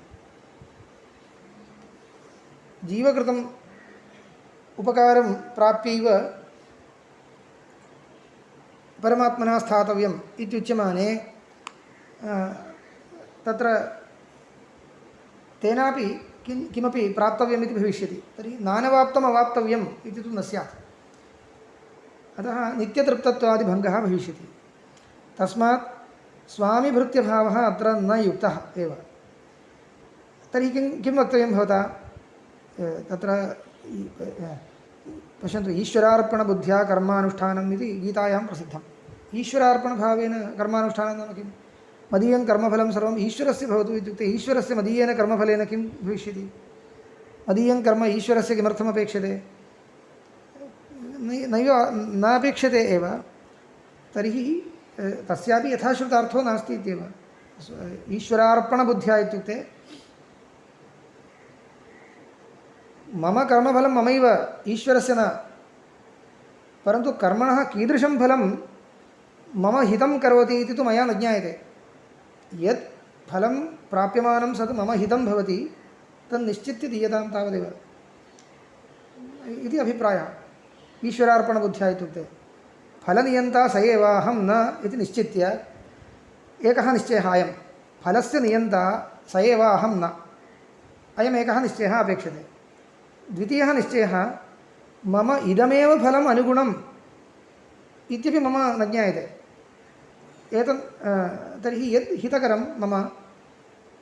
जीवकृतम् उपकारं प्राप्यैव परमात्मना स्थातव्यम् इत्युच्यमाने तत्र तेनापि किमपि प्राप्तव्यमिति भविष्यति। तर्हि नानवाप्तम् अवाप्तव्यम् इति तु न स्यात्। अतः नित्यतृप्तत्वादिभङ्गः भविष्यति। तस्मात् स्वामिभृत्यभावः अत्र न युक्तः एव। तर्हि किं वक्तव्यं भवता? तत्र पश्यन्तु, ईश्वरार्पणबुद्ध्या कर्मानुष्ठानम् इति गीतायां प्रसिद्धम्। ईश्वरार्पणभावेन कर्मानुष्ठानं नाम किं? मदीयं कर्मफलं सर्वम् ईश्वरस्य भवतु इत्युक्ते ईश्वरस्य मदीयेन कर्मफलेन किं भविष्यति? मदीयं कर्म ईश्वरस्य किमर्थमपेक्षते? नैव नापेक्षते एव। तर्हि तस्यापि यथाश्रुतार्थो नास्ति इत्येव। ईश्वरार्पणबुद्ध्या इत्युक्ते मम कर्मफलं ममैव, ईश्वरस्य न। परन्तु कर्मणः कीदृशं फलं मम हितं करोति इति तु मया न ज्ञायते। यत् फलं प्राप्यमानं सत् मम हितं भवति तन्निश्चित्य दीयतां तावदेव इति अभिप्रायः। ईश्वरार्पणबुद्ध्या इत्युक्ते फलनियन्ता स एव अहं न इति निश्चित्य एकः निश्चयः अयं, फलस्य नियन्ता स एव अहं न, अयमेकः निश्चयः अपेक्षते। द्वितीयः निश्चयः मम इदमेव फलम् अनुगुणम् इत्यपि मम न ज्ञायते। तर्हि यत् हितकरं मम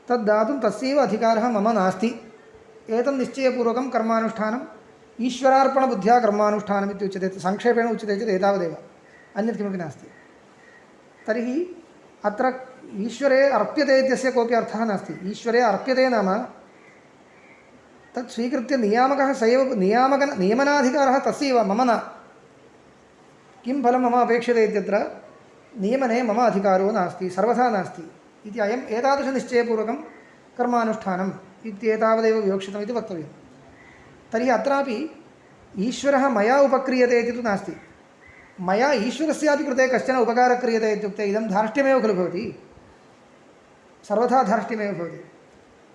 तद्दातुं तस्यैव अधिकारः मम नास्ति। एतन्निश्चयपूर्वकं कर्मानुष्ठानम् ईश्वरार्पणबुद्ध्या कर्मानुष्ठानम् इति उच्यते। संक्षेपेण उच्यते चेत् एतावदेव, अन्यत् किमपि नास्ति। तर्हि अत्र ईश्वरे अर्प्यते इत्यस्य कोऽपि अर्थः नास्ति। ईश्वरे अर्प्यते नाम तत् स्वीकृत्य नियामकः स एव, नियमनाधिकारः तस्यैव, मम न। किं फलं मम अपेक्षते इत्यत्र नियमने मम अधिकारो नास्ति, सर्वथा नास्ति इति अयम् एतादृशनिश्चयपूर्वकं कर्मानुष्ठानम् इत्येतावदेव विवक्षितम् इति वक्तव्यं। तर्हि अत्रापि ईश्वरः मया उपक्रियते इति तु नास्ति। मया ईश्वरस्यापि कृते कश्चन उपकारः क्रियते इत्युक्ते इदं धार्ष्ट्यमेव खलु भवति, सर्वथा धार्ष्ट्यमेव भवति।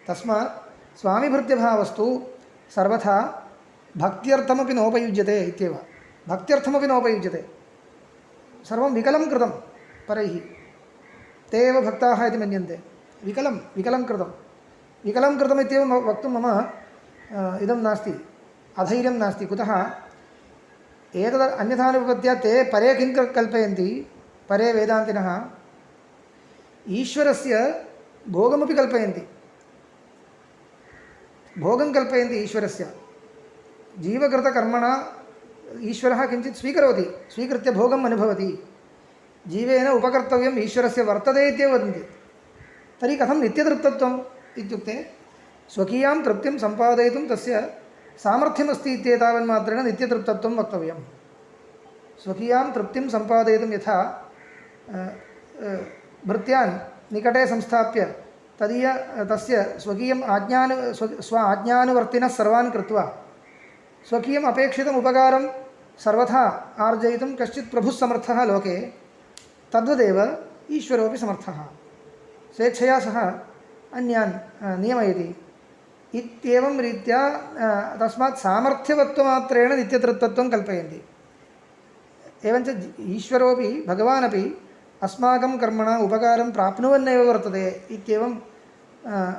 तस्मात् स्वामिभृत्यभावस्तु सर्वथा भक्त्यर्थमपि नोपयुज्यते इत्येव। भक्त्यर्थमपि नोपयुज्यते, सर्वं विकलं कृतं परैः, ते एव भक्ताः इति मन्यन्ते। विकलं कृतम् इत्येव वक्तुं मम इदं नास्ति, अधैर्यं नास्ति। कुतः एतद् अन्यथानुपपत्या ते परे किं कल्पयन्ति, परे वेदान्तिनः ईश्वरस्य भोगमपि कल्पयन्ति, भोगं कल्पयन्ति ईश्वरस्य। जीवकृतकर्मणा ईश्वरः किञ्चित् स्वीकरोति, स्वीकृत्य भोगम् अनुभवति, जीवेन उपकर्तव्यम् ईश्वरस्य वर्तते इत्येव वदन्ति। तर्हि कथं नित्यतृप्तत्वम् इत्युक्ते स्वकीयां तृप्तिं सम्पादयितुं तस्य सामर्थ्यमस्ति इत्येतावन्मात्रेण नित्यतृप्तत्वं वक्तव्यं। स्वकीयां तृप्तिं सम्पादयितुं यथा भृत्यान् निकटे संस्थाप्य तस्य स्वकीयम् स्व आज्ञानुवर्तिनः सर्वान् कृत्वा स्वकीयम् अपेक्षितम् उपकारं सर्वथा आर्जयितुं कश्चित् प्रभुः समर्थः लोके, तद्वदेव ईश्वरोऽपि समर्थः, स्वेच्छया सह अन्यान् नियमयति इत्येवं रीत्या तस्मात् सामर्थ्यवत्वमात्रेण नित्यतृप्तत्वं कल्पयन्ति। एवञ्च ईश्वरोऽपि भगवानपि अस्माकं कर्मणा उपकारं प्राप्नुवन्नेव वर्तते इत्येवं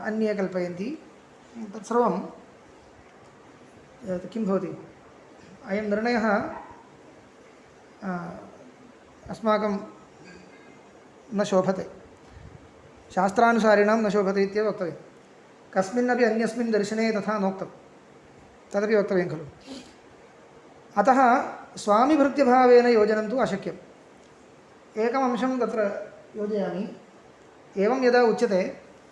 अन्ये कल्पयन्ति। तत्सर्वं किं भवति, अयं निर्णयः अस्माकं न शोभते, शास्त्रानुसारिणां न शोभते इत्येव वक्तव्यं। कस्मिन्नपि अन्यस्मिन् दर्शने तथा नोक्तं, तदपि वक्तव्यं खलु। अतः स्वामिभृत्यभावेन योजनं तु अशक्यम्। एकम् अंशं तत्र योजयामि। एवं यदा उच्यते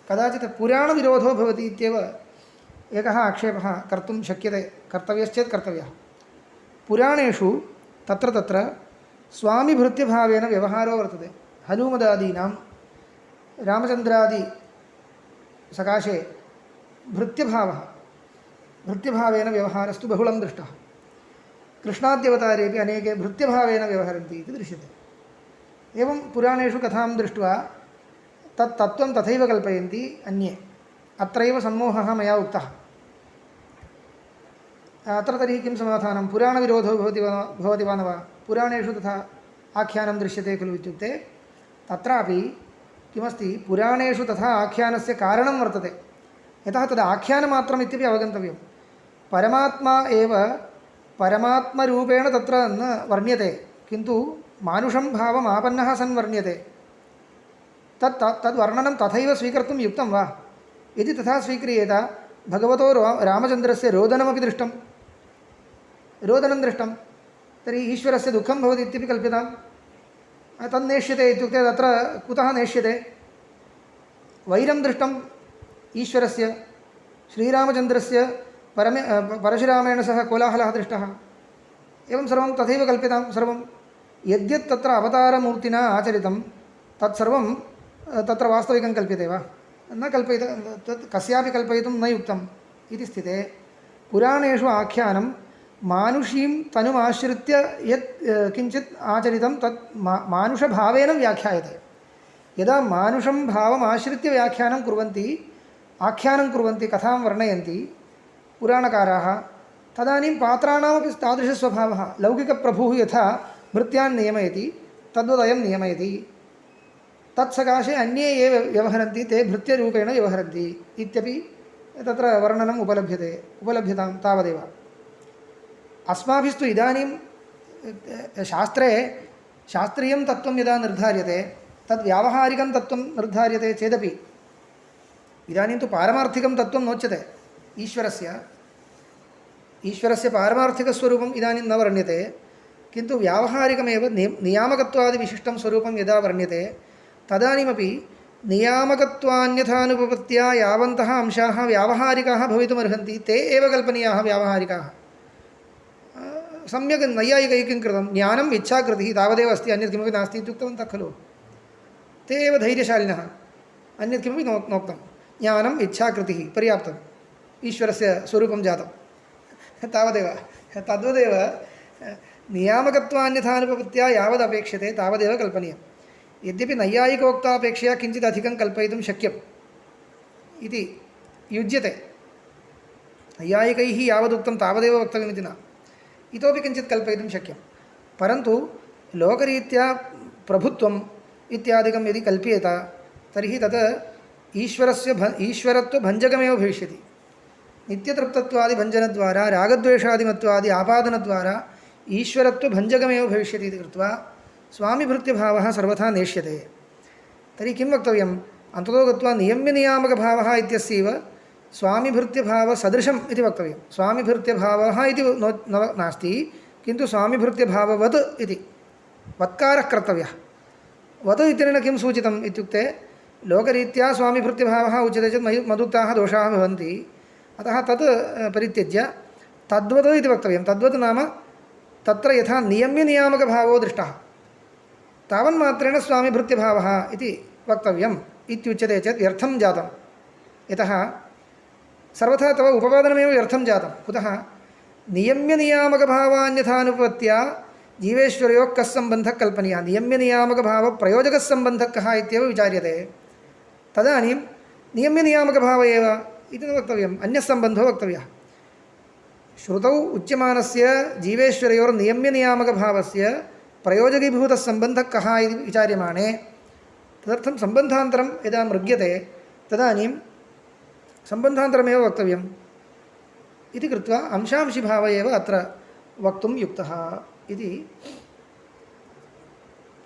कदाचित् पुराणविरोधो भवति इत्येव एकः आक्षेपः कर्तुं शक्यते, कर्तव्यश्चेत् कर्तव्यः। पुराणेषु तत्र तत्र स्वामिभृत्यभावेन व्यवहारो वर्तते। हनूमदादीनां रामचन्द्रादि सकाशे भृत्यभावेन व्यवहारस्तु बहुलं दृष्टः। कृष्णाद्यवतारेपि अनेके भृत्यभावेन व्यवहरन्ति इति दृश्यते। एवं पुराणेषु कथां दृष्ट्वा तत् तत्त्वं तथैव कल्पयन्ति अन्ये। अत्रैव सम्मोहः मया उक्तः। अत्र तर्हि किं समाधानं, पुराणविरोधो भवति वा न वा? पुराणेषु तथा आख्यानं दृश्यते खलु इत्युक्ते तत्रापि किमस्ति, पुराणेषु तथा आख्यानस्य कारणं वर्तते। यतः तद् आख्यानमात्रम् इत्यपि अवगन्तव्यं। परमात्मा एव परमात्मरूपेण तत्र न वर्ण्यते, किन्तु मानुषं भावम् आपन्नः सन् वर्ण्यते। तद्वर्णनं तथैव स्वीकर्तुं युक्तं वा? यदि तथा स्वीक्रियेत, भगवतो रामचन्द्रस्य रोदनमपि दृष्टं, तर्हि ईश्वरस्य दुःखं भवति इत्यपि कल्प्यताम्। तन्नेष्यते इत्युक्ते तत्र कुतः नेष्यते? वैरं दृष्टम् ईश्वरस्य, श्रीरामचन्द्रस्य परशुरामेण सह कोलाहलः दृष्टः। एवं सर्वं तथैव कल्प्यतां। सर्वं यद्यत् तत्र अवतारमूर्तिना आचरितं तत्सर्वं तत्र वास्तविकं कल्प्यते वा? न कल्पयित, तत् कस्यापि कल्पयितुं न युक्तम् इति स्थिते पुराणेषु आख्यानं मानुषीं तनुमाश्रित्य यत् किञ्चित् आचरितं तत् मानुषभावेन व्याख्यायते। यदा मानुषं भावम् आश्रित्य व्याख्यानं कुर्वन्ति, आख्यानं कुर्वन्ति, कथां वर्णयन्ति पुराणकाराः, तदानीं पात्राणामपि तादृशस्वभावः। लौकिकप्रभुः यथा भृत्यान् नियमयति तद्वदयं नियमयति। तत्सकाशे अन्ये ये व्यवहरन्ति ते भृत्यरूपेण व्यवहरन्ति इत्यपि तत्र वर्णनम् उपलभ्यतां तावदेव। अस्माभिस्तु इदानीं शास्त्रीयं तत्त्वं यदा निर्धार्यते तद् व्यावहारिकं तत्त्वं निर्धार्यते चेदपि इदानीं तु पारमार्थिकं तत्त्वं नोच्यते। ईश्वरस्य पारमार्थिकस्वरूपम् इदानीं न वर्ण्यते, किन्तु व्यावहारिकमेव नियामकत्वादिविशिष्टं स्वरूपं यदा वर्ण्यते तदानीमपि नियामकत्वान्यथानुपपत्त्या यावन्तः अंशाः व्यावहारिकाः भवितुमर्हन्ति ते एव कल्पनीयाः व्यावहारिकाः। सम्यक् नैयायिकैः किं कृतं, ज्ञानम् इच्छाकृतिः तावदेव अस्ति, अन्यत् किमपि नास्ति इत्युक्तवन्तः खलु। ते एव धैर्यशालिनः, अन्यत् किमपि नोक्तं। ज्ञानम् इच्छा कृतिः पर्याप्तम् ईश्वरस्य स्वरूपं जातं तावदेव तद्वदेव नियामकत्वान्यथानुपपत्त्या यावदपेक्षते तावदेव कल्पनीयं यद्यपि नैयायिकोक्तापेक्षया किञ्चित् अधिकं कल्पयितुं शक्यम् इति युज्यते नैयायिकैः यावदुक्तं तावदेव वक्तव्यमिति न इतोपि किञ्चित् कल्पयितुं शक्यं परन्तु लोकरीत्या प्रभुत्वम् इत्यादिकं यदि कल्प्येत तर्हि तत् ईश्वरत्वभञ्जकमेव भविष्यति नित्यतृप्तत्वादिभञ्जनद्वारा रागद्वेषादिमत्वादि आपादनद्वारा ईश्वरत्वभञ्जकमेव भविष्यति इति कृत्वा स्वामिभृत्यभावः सर्वथा नेष्यते तर्हि किं वक्तव्यम् अन्ततो गत्वा नियम्यनियामकभावः इत्यस्यैव स्वामिभृत्यभावसदृशम् इति वक्तव्यं स्वामिभृत्यभावः इति नास्ति किन्तु स्वामिभृत्यभाववत् इति वत्कारः कर्तव्यः वत् इत्यनेन किं सूचितम् इत्युक्ते लोकरीत्या स्वामिभृत्यभावः उच्यते चेत् मदुक्ताः दोषाः भवन्ति अतः तत् परित्यज्य तद्वत् इति वक्तव्यं तद्वत् नाम तत्र यथा नियम्यनियामकभावो दृष्टः तावन्मात्रेण स्वामिभृत्यभावः इति वक्तव्यम् इत्युच्यते चेत् व्यर्थं जातं यतः सर्वथा तव उपपादनमेव व्यर्थं जातं कुतः नियम्यनियामकभावान्यथानुपत्त्या जीवेश्वरयोः कः सम्बन्धः कल्पनीयः नियम्यनियामकभावप्रयोजकः सम्बन्धः कः इत्येव विचार्यते तदानीं नियम्यनियामकभाव एव इति न वक्तव्यम् अन्यः सम्बन्धो वक्तव्यः श्रुतौ उच्यमानस्य जीवेश्वरयोर्नियम्यनियामकभावस्य प्रयोजकीभूतः सम्बन्धः कः इति विचार्यमाणे तदर्थं सम्बन्धान्तरं यदा मृग्यते तदानीं सम्बन्धान्तरमेव वक्तव्यम् इति कृत्वा अंशांशिभाव एव अत्र वक्तुं युक्तः इति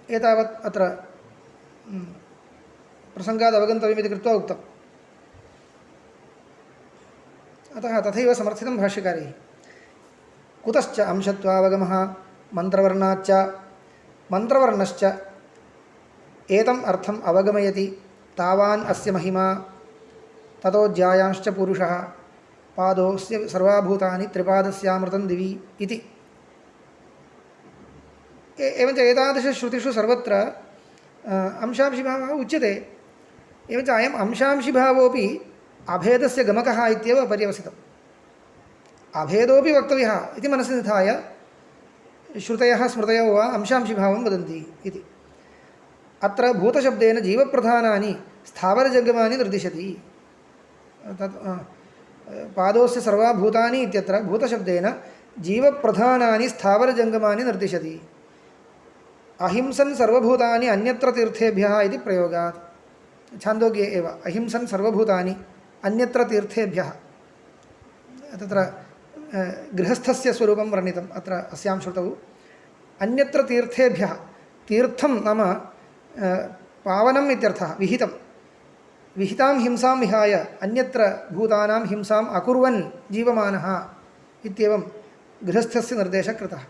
एतावत् अत्र प्रसङ्गात् अवगन्तव्यमिति कृत्वा उक्तम् अतः तथैव समर्थितं भाष्यकारैः कुतश्च अंशत्वावगमः मन्त्रवर्णाच्च मन्त्रवर्णश्च एतम् अर्थम् अवगमयति तावान् अस्य महिमा ततो ज्यायांश्च पुरुषः पादोस्य सर्वाभूतानि त्रिपादस्यामृतं दिवि इति एवञ्च एतादृशश्रुतिषु सर्वत्र अंशांशिभावः उच्यते एवञ्च अयम् अंशांशिभावोऽपि अभेदस्य गमकः इत्येव पर्यवसितम् अभेदोऽपि वक्तव्यः इति मनसि निधाय श्रुतयः स्मृतयो वा अंशांशिभावं वदन्ति इति अत्र भूतशब्देन जीवप्रधानानि स्थावरजङ्गमानि निर्दिशति तत् पादोस्य सर्वाभूतानि इत्यत्र भूतशब्देन जीवप्रधानानि स्थावरजङ्गमानि निर्दिशति अहिंसन् सर्वभूतानि अन्यत्र तीर्थेभ्यः इति प्रयोगात् छान्दोग्ये एव अहिंसन् सर्वभूतानि अन्यत्र तीर्थेभ्यः तत्र गृहस्थस्य स्वरूपं वर्णितम् अत्र अस्यां श्रुतौ अन्यत्र तीर्थेभ्यः तीर्थं नाम पावनम् इत्यर्थः विहितं विहितां हिंसां विहाय अन्यत्र भूतानां हिंसाम् अकुर्वन् जीवमानः इत्येवं गृहस्थस्य निर्देशः कृतः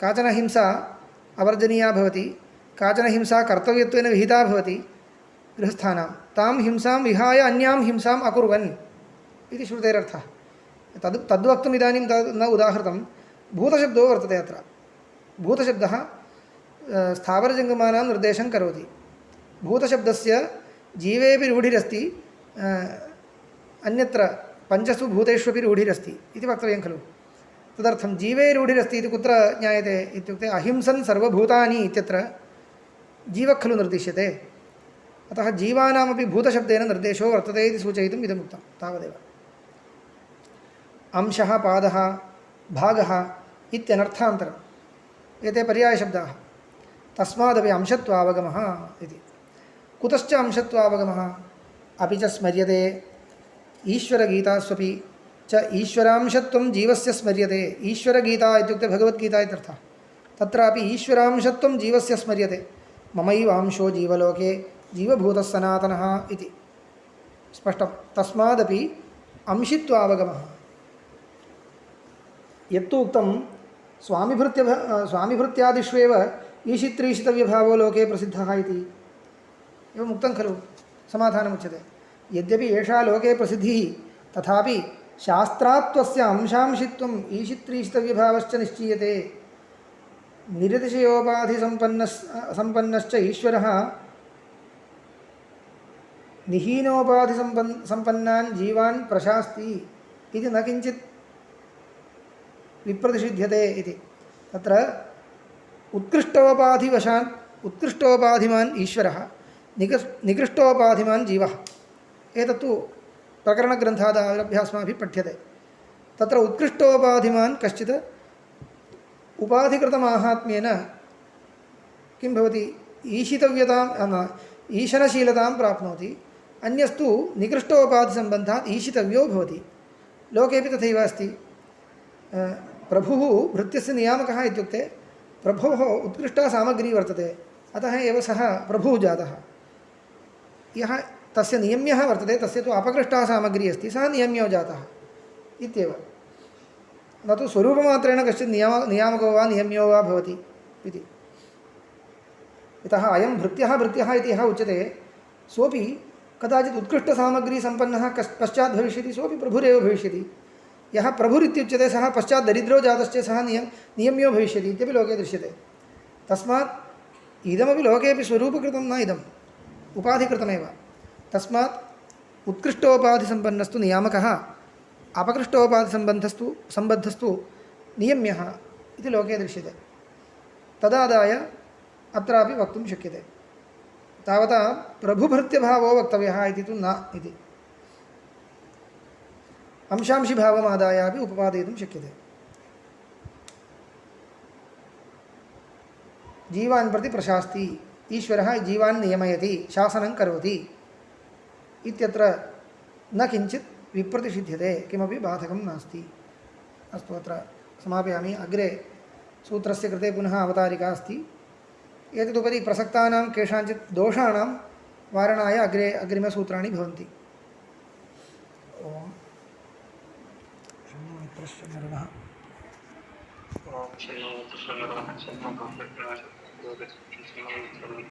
काचन हिंसा अवर्जनीया भवति काचन हिंसा कर्तव्यत्वेन विहिता भवति गृहस्थानां तां हिंसां विहाय अन्यां हिंसाम् अकुर्वन् इति श्रुतेरर्थः तद्वक्तुम् इदानीं न उदाहृतं भूतशब्दो वर्तते अत्र भूतशब्दः स्थावरजङ्गमानां निर्देशं करोति भूतशब्दस्य जीवेपि रूढिरस्ति अन्यत्र पञ्चसु भूतेष्वपि रूढिरस्ति इति वक्तव्यं खलु तदर्थं जीवे रूढिरस्ति इति कुत्र ज्ञायते इत्युक्ते अहिंसन् सर्वभूतानि इत्यत्र जीवः खलु निर्दिश्यते अतः जीवानामपि भूतशब्देन निर्देशो वर्तते इति सूचयितुम् इदमुक्तं तावदेव अंशः पादः भागः इत्यनर्थान्तरम् एते पर्यायशब्दाः तस्मादपि अंशत्वावगमः इति कुतश्च अंशत्वावगमः अपि च स्मर्यते ईश्वरगीतास्वपि च ईश्वरांशत्वं जीवस्य स्मर्यते ईश्वरगीता इत्युक्ते भगवद्गीता इत्यर्थः तत्रापि ईश्वरांशत्वं जीवस्य स्मर्यते ममैवांशो जीवलोके जीवभूतः सनातनः इति स्पष्टं तस्मादपि अंशित्वावगमः यत्तु उक्तं स्वामिभृत्यादिष्वेव ईशित्रीशितव्यभावो लोके प्रसिद्धः इति एवम् उक्तं खलु समाधानमुच्यते यद्यपि एषा लोके प्रसिद्धिः तथापि शास्त्रात्वस्य अंशांशित्वम् ईशित्रीशितव्यभावश्च निश्चीयते निरतिशयोपाधिसम्पन्नश्च ईश्वरः सम्पन्नान् जीवान् प्रशास्ति इति न किञ्चित् विप्रतिषिध्यते इति। तत्र उत्कृष्टोपाधिमान् ईश्वरः, निकृष्टोपाधिमान् जीवः। एतत्तु प्रकरणग्रन्थादारभ्य अस्माभिः पठ्यते। तत्र उत्कृष्टोपाधिमान् कश्चित् उपाधिकृतमाहात्म्येन किं भवति, ईशनशीलतां प्राप्नोति। अन्यस्तु निकृष्टोपाधिसम्बन्धात् ईशितव्यो भवति। लोकेपि तथैव अस्ति। प्रभुः भृत्यस्य नियामकः इत्युक्ते प्रभोः उत्कृष्टा सामग्री वर्तते, अतः एव सः प्रभुः जातः। यः तस्य नियम्यः वर्तते तस्य तु अपकृष्टा सामग्री अस्ति, सः नियम्यो जातः इत्येव। न तु स्वरूपमात्रेण कश्चित् नियामको वा नियम्यो वा भवति इति। यतः अयं भृत्यः इति यः उच्यते सोऽपि कदाचित् उत्कृष्टसामग्रीसम्पन्नः पश्चात् भविष्यति, सोऽपि प्रभुरेव भविष्यति। यः प्रभुरित्युच्यते सः पश्चात् दरिद्रो जातश्च सः नियम्यो भविष्यति इत्यपि लोके दृश्यते। तस्मात् इदमपि लोकेपि स्वरूपकृतं न, इदम् उपाधिकृतमेव। तस्मात् उत्कृष्टोपाधिसम्पन्नस्तु नियामकः, अपकृष्टोपाधिसम्बद्धस्तु नियम्यः इति लोके दृश्यते। तदादाय अत्रापि वक्तुं शक्यते। तावता प्रभुभृत्यभावो वक्तव्यः इति तु न इति। अंशांशिभावमादाय अपि उपपादयितुं शक्यते। जीवान् प्रति प्रशास्ति, ईश्वरः जीवान् नियमयति, शासनं करोति इत्यत्र न किञ्चित् विप्रतिषिध्यते, किमपि बाधकं नास्ति। अस्तु, अत्र समापयामि। अग्रे सूत्रस्य कृते पुनः अवतारिका अस्ति। एतदुपरि प्रसक्तानां केषाञ्चित् दोषाणां वारणाय अग्रिमसूत्राणि भवन्ति। ओम्